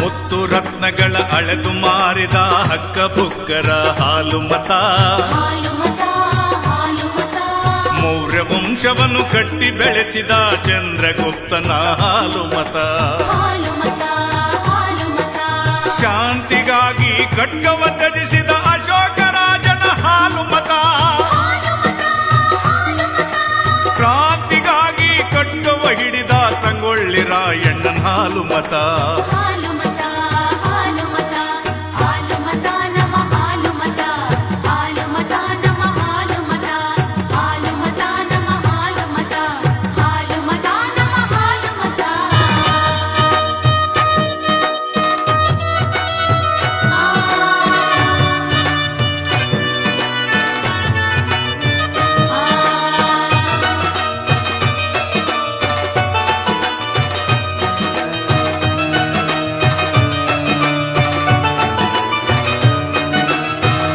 Speaker 5: ಮುತ್ತು ರತ್ನಗಳ ಅಳೆದು ಮಾರಿದ ಹಕ್ಕ ಬುಕ್ಕರ ಹಾಲು ಮತ.
Speaker 2: ಹಾಲು ಮತ ಹಾಲು ಮತ
Speaker 5: ಮೌರ್ಯ ವಂಶವನ್ನು ಕಟ್ಟಿ ಬೆಳೆಸಿದ ಚಂದ್ರಗುಪ್ತನ ಹಾಲು ಮತ.
Speaker 2: ಹಾಲು ಮತ ಹಾಲು ಮತ
Speaker 5: ಶಾಂತಿಗಾಗಿ ಖಡ್ಗವ ತ್ಯಜಿಸಿದ ಅಶೋಕ ರಾಜನ ಹಾಲು ಮತ. ಕ್ರಾಂತಿಗಾಗಿ ಖಡ್ಗವ ಹಿಡಿದ ಸಂಗೊಳ್ಳಿ ರಾಯಣ್ಣನ ಹಾಲು ಮತ.
Speaker 2: ಹಾಲು ಮತ ಹಾಲು ಮತ ಹಾಲು ಮತ ನಮ್ಮ ಹಾಲು ಮತ ಹಾಲು ಮತ ನಮ್ಮ ಹಾಲು ಮತ ಹಾಲು ಮತ ನಮ್ಮ ಹಾಲು ಮತ ಹಾಲು ಮತ ನಮ್ಮ ಹಾಲು ಮತ.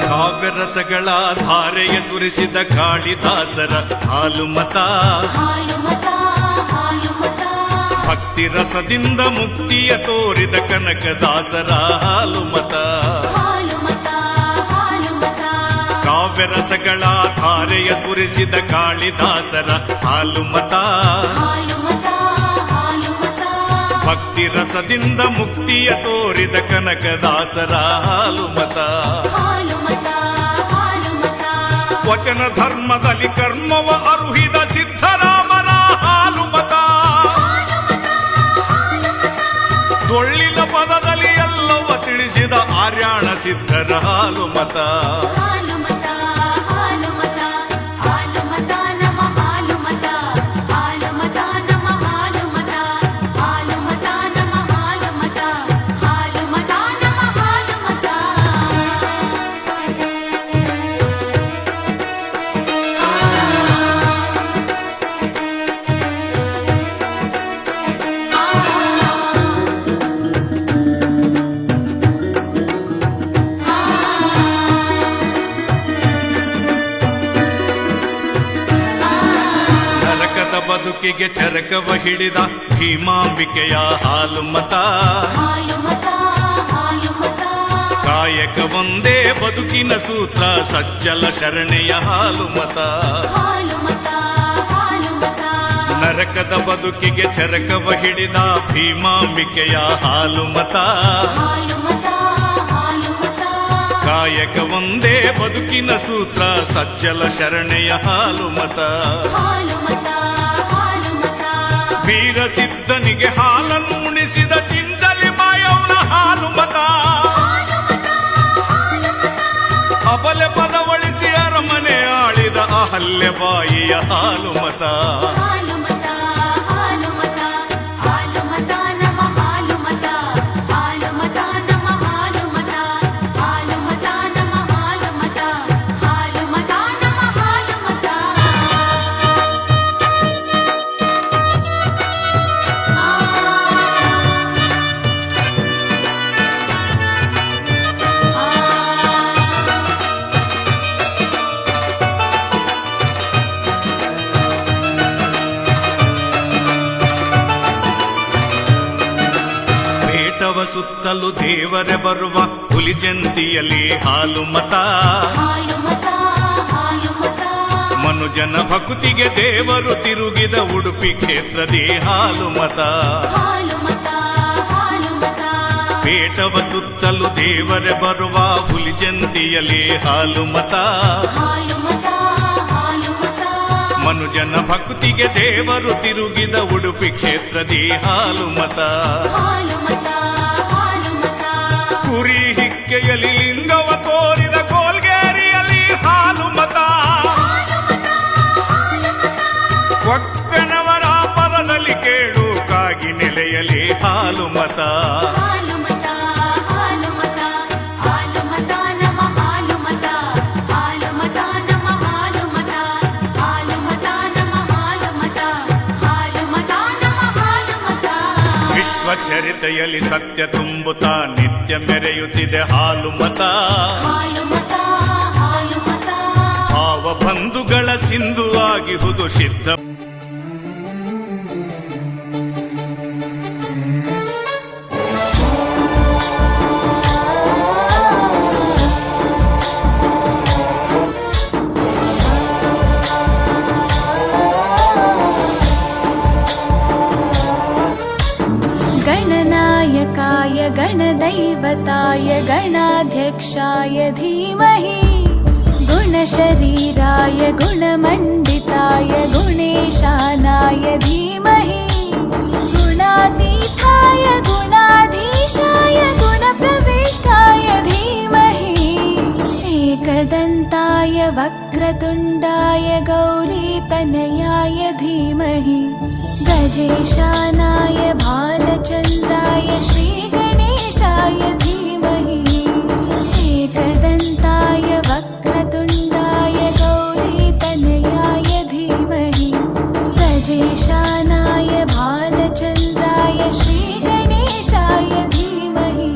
Speaker 5: ಕಾವ್ಯರಸಗಳ ಧಾರೆಯ ಸುರಿಸಿದ ಕಾಳಿದಾಸರ ಹಾಲು ಮತ.
Speaker 2: ಹಾಲು ಮತ ಹಾಲು ಮತ
Speaker 5: ಭಕ್ತಿ ರಸದಿಂದ ಮುಕ್ತಿಯ ತೋರಿದ ಕನಕದಾಸರ ಹಾಲು ಮತ.
Speaker 2: ಹಾಲು ಮತ ಹಾಲು ಮತ
Speaker 5: ಕಾವ್ಯರಸಗಳ ಧಾರೆಯ ಸುರಿಸಿದ ಕಾಳಿದಾಸರ ಹಾಲು ಮತ.
Speaker 2: ಹಾಲು ಮತ ಹಾಲು ಮತ
Speaker 5: ಭಕ್ತಿ ರಸದಿಂದ ಮುಕ್ತಿಯ ತೋರಿದ ಕನಕದಾಸರ ಹಾಲು ಮತ.
Speaker 2: ಹಾಲು ಮತ ಹಾಲು ಮತ
Speaker 5: ವಚನ ಧರ್ಮದಲ್ಲಿ ಕರ್ಮವ ಅರುಹಿದ ಸಿದ್ಧರಾಮನ ಹಾಲು ಮತ. ಡೊಳ್ಳಿನ ಪದದಲ್ಲಿ ಎಲ್ಲವ ತಿಳಿಸಿದ ಆರ್ಯಾಣ ಸಿದ್ಧರ ಹಾಲು ಮತ.
Speaker 2: ಹಾಲು ಮತ ಹಾಲು ಮತ ಹಾಲು ಮತ ನಮ್ಮ ಹಾಲು ಮತ ಹಾಲು ಮತ ನಮ್ಮ ಹಾಲು ಮತ ಹಾಲು ಮತ ನಮ್ಮ ಹಾಲು ಮತ ಹಾಲು ಮತ ನಮ್ಮ ಹಾಲು ಮತ.
Speaker 5: ನರಕದ ಬದುಕಿಗೆ ಚರಕವ ಹಿಡಿದ ಭೀಮಾಂಬಿಕೆಯ ಹಾಲು ಮತ.
Speaker 2: ಹಾಲು ಮತ ಹಾಲು ಮತ
Speaker 5: ಕಾಯಕ ಒಂದೇ ಬದುಕಿನ ಸೂತ್ರ ಸಜ್ಜಲ ಶರಣೆಯ ಹಾಲು ಮತ.
Speaker 2: ಹಾಲು ಮತ ಹಾಲು ಮತ
Speaker 5: ನರಕದ ಬದುಕಿಗೆ ಚರಕವ ಹಿಡಿದ ಭೀಮಾಂಬಿಕೆಯ ಹಾಲು ಮತ.
Speaker 2: ಹಾಲು ಮತ ಹಾಲು ಮತ
Speaker 5: ಕಾಯಕ ಒಂದೇ ಬದುಕಿನ ಸೂತ್ರ ಸಜ್ಜಲ ಶರಣೆಯ ಹಾಲು ಮತ.
Speaker 2: ಹಾಲು ಮತ ಹಾಲು ಮತ
Speaker 5: ವೀರ ಸಿದ್ಧನಿಗೆ ಹಾಲನ್ನು ಉಣಿಸಿದ ಚಿಂಚಲಿ ಮಾಯವನ ಹಾಲು ಮತ. ಅಬಲೆ ಪದವಳಿಸಿ ಅರಮನೆ ಆಳಿದ ಅಹಲ್ಯ ಬಾಯಿಯ ಹಾಲು ಮತ.
Speaker 2: ಹಾಲು ಮತ ಹಾಲು ಮತ ಹಾಲು ಮತ ನಮ್ಮ ಹಾಲು ಮತ ಹಾಲು ಮತ ನಮ್ಮ ಹಾಲು ಮತ ಹಾಲು ಮತ ನಮ್ಮ ಹಾಲು ಮತ ಹಾಲು ಮತ ನಮ್ಮ ಹಾಲು ಮತ.
Speaker 5: ಪೇಟವ ಸುತ್ತಲು ದೇವರೇ ಬರುವ ಹುಲಿ ಜಂತಿಯಲ್ಲಿ ಹಾಲು ಮತ.
Speaker 2: ಹಾಲು ಮತ ಹಾಲು ಮತ
Speaker 5: ಮನುಜನ ಭಕ್ತಿಗೆ ದೇವರು ತಿರುಗಿದ ಉಡುಪಿ ಕ್ಷೇತ್ರದಿ ಹಾಲು ಮತ.
Speaker 2: ಹಾಲು ಮತ ಹಾಲು ಮತ
Speaker 5: ಪೇಟವ ಸುತ್ತಲು ದೇವರೇ ಬರುವ ಹುಲಿ ಜಂತಿಯಲ್ಲಿ ಹಾಲು ಮತ.
Speaker 2: ಹಾಲು ಮತ ಹಾಲು ಮತ
Speaker 5: ಮನುಜನ ಭಕ್ತಿಗೆ ದೇವರು ತಿರುಗಿದ ಉಡುಪಿ ಕ್ಷೇತ್ರದಿ ಹಾಲು ಮತ.
Speaker 2: ಹಾಲು ಮತ ಹಾಲು ಮತ
Speaker 5: ಕುರಿ ಹಿಕ್ಕೆಯಲ್ಲಿ ಲಿಂಗವ ತೋರಿದ ಕೋಲ್ಗೇರಿಯಲ್ಲಿ ಹಾಲು ಮತ. ಒಕ್ಕಣವರ ಪರದಲ್ಲಿ ಕೇಳು ಕಾಗಿ ನೆಲೆಯಲ್ಲಿ ಹಾಲು ಮತ.
Speaker 2: ಹಾಲು ಮತ ಹಾಲು ಮತ ಹಾಲು ಮತ ನಮ್ಮ ಹಾಲು ಮತ ಹಾಲು ಮತ ನಮ್ಮ ಹಾಲು ಮತ ಹಾಲು ಮತ ನಮ್ಮ ಹಾಲು ಮತ ಹಾಲು ಮತ ನಮ್ಮ ಹಾಲು ಮತ.
Speaker 5: ವಿಶ್ವಚರಿತೆಯಲ್ಲಿ ಸತ್ಯ ತುಂಬುತ್ತಾ ನಿತ್ಯ ಮೆರೆಯುತ್ತಿದೆ ಹಾಲು ಮತ.
Speaker 2: ಹಾಲು ಮತ ಹಾಲು ಮತ
Speaker 5: ಭಾವ ಬಂಧುಗಳ ಸಿಂಧುವಾಗಿಹುದು ಸಿದ್ಧ.
Speaker 2: ಗಣನಾಯಕಾಯ ಗಣದೈವತಾಯ गुरुदैवताय गणाध्यक्षाय धीमहि गुणशरीराय गुणमण्डिताय गुणेशानाय धीमहि गुणातीताय गुणाधीशाय गुणप्रविष्टाय धीमहि एकदन्ताय वक्रतुण्डाय गौरीतनयाय धीमहि गजेशानाय भालचन्द्राय श्रीगणेशाय धीमहि एकदन्ताय वक्रतुण्डाय गौरीतनयाय धीमहि गजेशानाय भालचन्द्राय श्रीगणेशाय धीमहि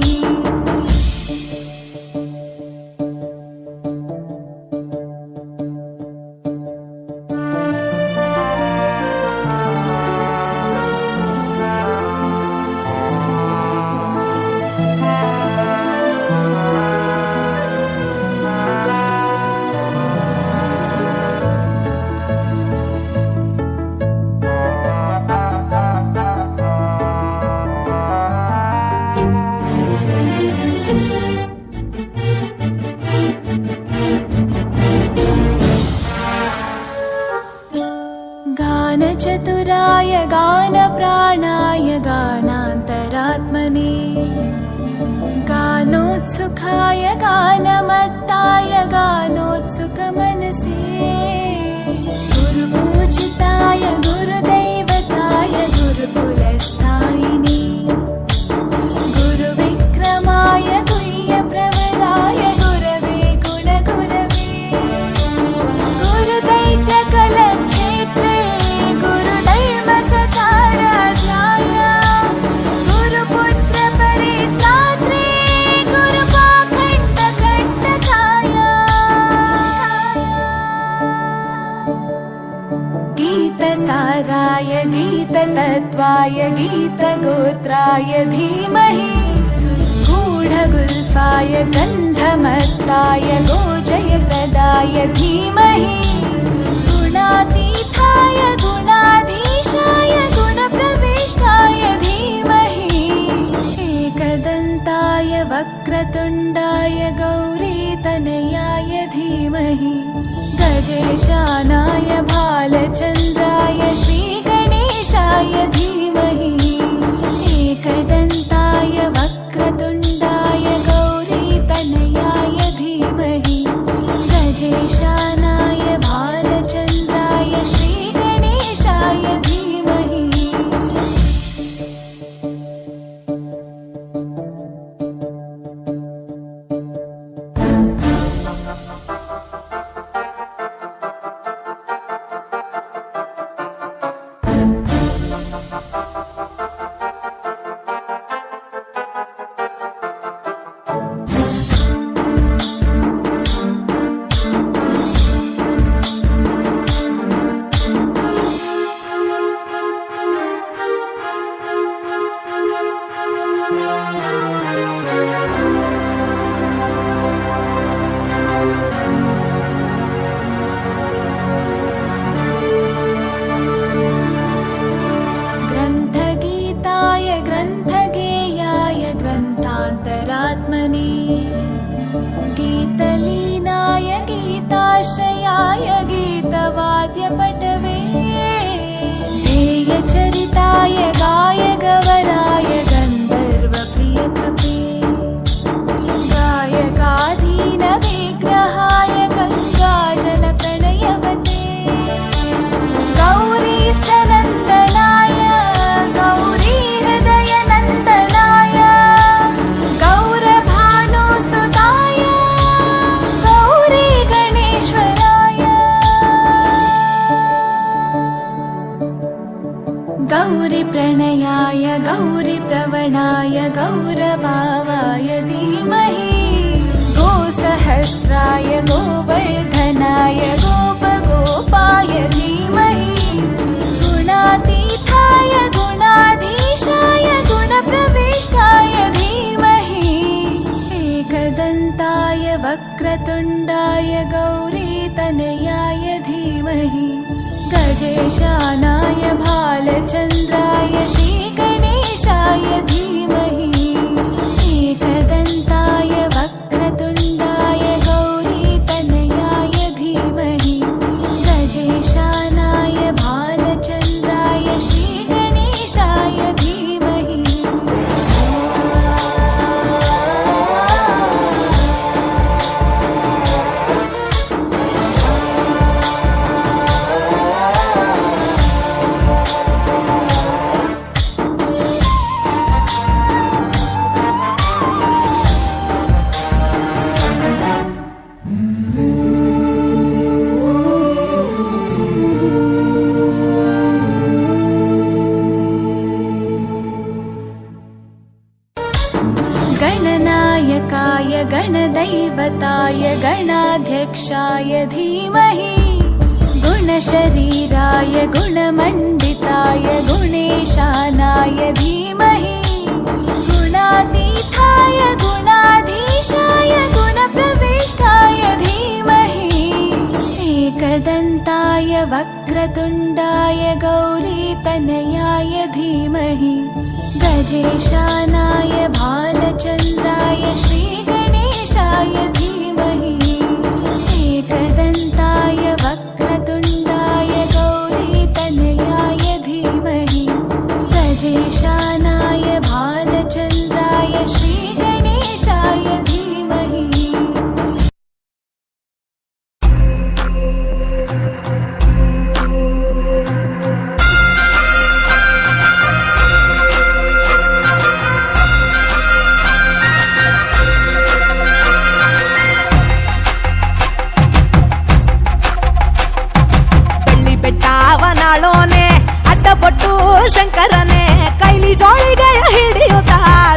Speaker 2: गानचतुराय गानप्राणाय गानान्तरात्मने गानोत्सुकाय गानमत्ताय गानोत्सुकमनसे गुरुपूजिताय गुरुदैवताय गुरुकुलस्थायिने गुरुविक्रमाय गुह्यप्रवराय गुरवे गुणगुरवे गुरुदैत्यकलक्षेत्रे गुरुधर्मसताराध्याय गुरुपुत्रपरित्रात्रे गुरुपाखण्डकण्टकाय गीतसाराय गीततत्त्वाय गीतगोत्राय धीमहि गूढगुल्फाय गन्धमत्ताय गोजयप्रदाय धीमहि गुणातीताय गुणाधीशाय गुणप्रविष्टाय धीमहि एकदन्ताय वक्रतुण्डाय गौरीतनयाय धीमहि गजेशानाय भालचन्द्राय श्रीगणेशाय धीमहि एकदन्ताय वक्रतुण्डाय गौरीतनयाय धीमहि गजेशानाय भालचन्द्राय श्रीगणेशाय धीमहि ग्रन्थगीताय ग्रन्थगेयाय ग्रन्थान्तरात्मने गीतलीनाय गीताश्रयाय गीतवाद्यपटवे ध्येयचरिताय गायगवराय गन्धर्वप्रियकृपे गायकाधीनविग्रहाय गङ्गाजलप्रणयवते गौरीस्तनन्दनाय गौरीहृदयनन्दनाय गौरभानुसुताय गौरीगणेश्वराय गौरीप्रणयाय गौरीप्रवणाय गौरभावाय धीमहि गोसहस्राय गोवर्धनाय गोपगोपाय धीमहि गुणातीताय गुणाधीशाय गुणप्रविष्टाय धीमहि एकदन्ताय वक्रतुण्डाय गौरीतनयाय धीमहि गजेशानाय भालचन्द्राय श्रीगणेशाय धीमहि दैवताय गणाध्यक्षाय धीमहि गुणशरीराय गुणमण्डिताय गुणेशानाय धीमहि गुणातीताय गुणाधीशाय गुणप्रविष्टाय धीमहि एकदन्ताय वक्रतुण्डाय गौरीतनयाय धीमहि गजेशानाय भालचन्द्राय श्रीगणेशाय धीमहि एकदन्ताय वक्रतुण्डाय गौरीतनयाय धीमहि गजेशानाय भालचन्द्राय श्रीगणेशाय धीमहि
Speaker 4: ಬೆಟ್ಟಾವನಾಳೋನೆ ಅಡ್ಡಪಟ್ಟು ಶಂಕರನೆ ಕೈಲಿ ಜೋಳಿಗೆಯ ಹಿಡಿಯುತ್ತ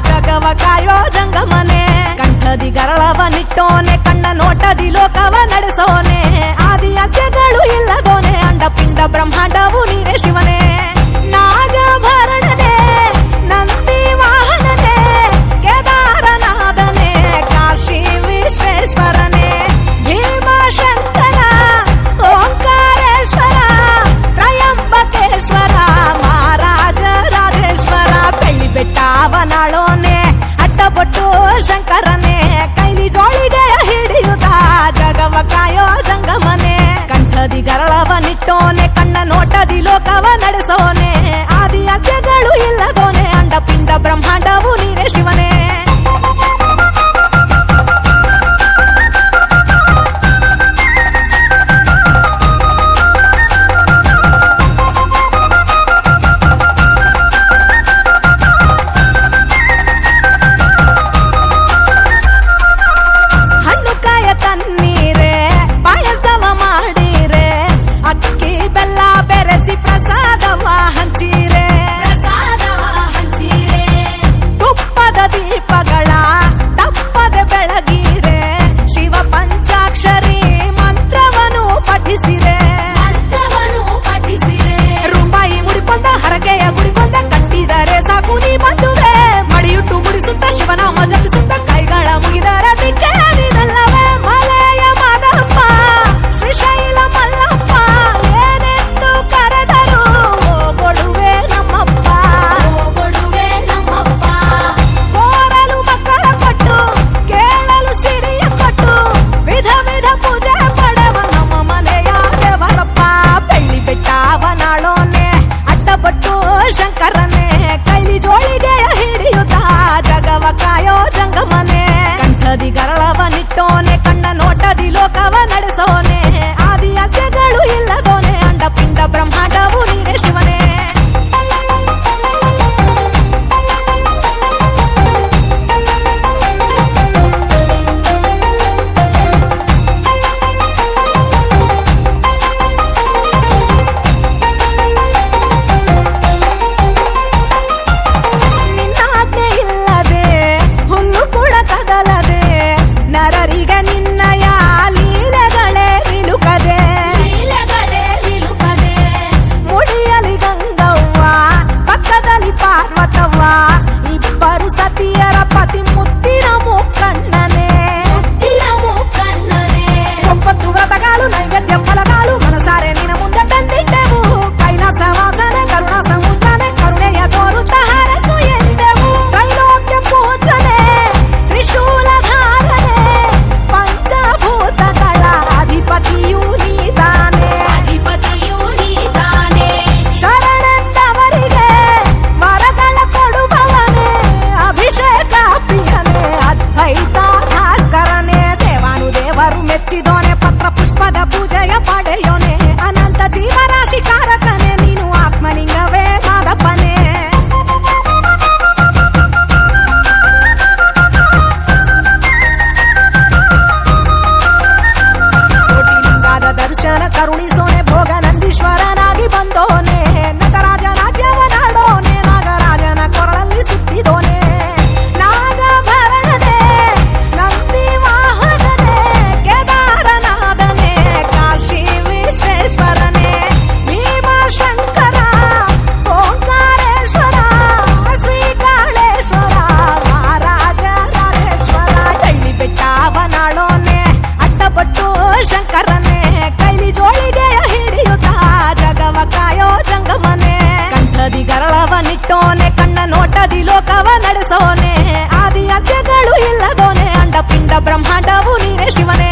Speaker 4: ಜಗವ ಕಾಯೋ ಜಂಗಮನೆ ಕಂಠದಿ ಗರಳವನಿಟ್ಟೋನೆ ಕಣ್ಣ ನೋಟದಿ ಲೋಕವ ನಡೆಸೋನೆ ಆದಿ ಅಂತ್ಯಗಳು ಇಲ್ಲದೋನೆ ಅಂಡ ಪಿಂಡ ಬ್ರಹ್ಮಾಂಡವು ನೀರೇ ಶಿವನೇ ನಾಗಭರಣನೆ ನಂದಿ ವಾಹನನೆ ಕೇದಾರನಾಥನೆ ಕಾಶಿ ವಿಶ್ವೇಶ್ವರನೇ ಭೀಮಶಂಕರ ಓಂಕಾರೇಶ್ವರ ತ್ರಯಂಬಕೇಶ್ವರ ಮಹಾರಾಜ ರಾಜೇಶ್ವರ ಬೆಳ್ಳಿ ಬೆಟ್ಟಾವನಾಳೋನೆ ಅಡ್ಡಪಟ್ಟು ಶಂಕರನೆ ಕೈಲಿ ಜೋಳಿಗೆಯ ಹಿಡಿಯುತ್ತ ಜಗವ ಕಾಯೋ ಜಂಗಮನೆ ಕಂಠದಿ ಗರಳವನಿಟ್ಟೋನೆ ಕಣ್ಣ ನೋಟದಿ ಲೋಕವ ನಡೆಸೋನೆ ಆದಿ ಅಂತ್ಯಗಳು ಇಲ್ಲದೋನೆ ಅಂಡ ಪಿಂಡ ಬ್ರಹ್ಮಾಂಡವು ನೀರೇ ಶಿವನೇ ದೀಪಗಳ ತಪ್ಪದೆ ಬೆಳಗಿರೆ ಶಿವ ಪಂಚಾಕ್ಷರಿ ಮಂತ್ರವನ್ನು ಪಠಿಸಿರೆ ರೂಪಾಯಿ ಮುಡಿಕೊಂಡ ಹರಕೆಯ ಗುಡಿಕೊಂಡ ಕಟ್ಟಿದರೆ ಸಾಕು ನೀ ಬಂದುವೆ ಮಡಿಯುಟ್ಟು ಮುಡಿಸುತ್ತ ಶಿವನಾಮ ಜಪಿಸುತ್ತ ಕೈಗಳ ಮುಗಿದರ ದಿಕ್ಕೆ ನೀನಲ್ಲವೇ ಮಲೆಯ ಮಾದಪ್ಪ ಶ್ರೀಶೈಲ ಮಲ್ಲಪ್ಪ ಏನೆಂದು ಕರೆದರು ಕೊಡುವೆ ನಮ್ಮಪ್ಪ ಕೋರಲು ಮಕ್ಕಳ ಕೊಟ್ಟು ಕೇಳಲು ಸಿರಿಯ ಕೊಟ್ಟು ವಿಧ ವಿಧ ಪೂಜೆ ಪಡೆವ ನಮ್ಮ ಮನೆಯ ದೇವರಪ್ಪ ಬೆಳ್ಳಿ ಬೆಟ್ಟಾವನಾಳೋನೆ ಅಡ್ಡಪಟ್ಟು ಶಂಕರನೆ ಕೈಲಿ ಜೋಳಿಗೆಯ ಹಿಡಿಯುತ್ತ ಜಗವ ಕಾಯೋ ಜಂಗಮನೆ ಕಂಠದಿ ಗರಳವನಿಟ್ಟೋನೆ ಕಣ್ಣ ನೋಟದಿ ಲೋಕವ ನಡೆಸೋನೆ ಆದಿ ಅಂತ್ಯಗಳು ಇಲ್ಲದೋನೆ ಅಂಡ ಪಿಂಡ ಬ್ರಹ್ಮಾಂಡವು ನೀರೇ ಶಿವನೇ ನಿನ್ನಾಜ್ಞೆ ಇಲ್ಲದೆ ಹುಲ್ಲು ಕೂಡ ಕದಲದೆ ನರರಿಗೆ ನಿನ್ನಯ ಲೀಲೆಗಳೇ ನಿಲುಕದೆ ಮುಡಿ ಲೋಕವ ನಡೆಸೋನೆ ಆದಿ ಅಂತ್ಯಗಳು ಇಲ್ಲದೋನೆ ಅಂಡ ಪಿಂಡ ಬ್ರಹ್ಮಾಂಡವು ನೀನೇ ಶಿವನೇ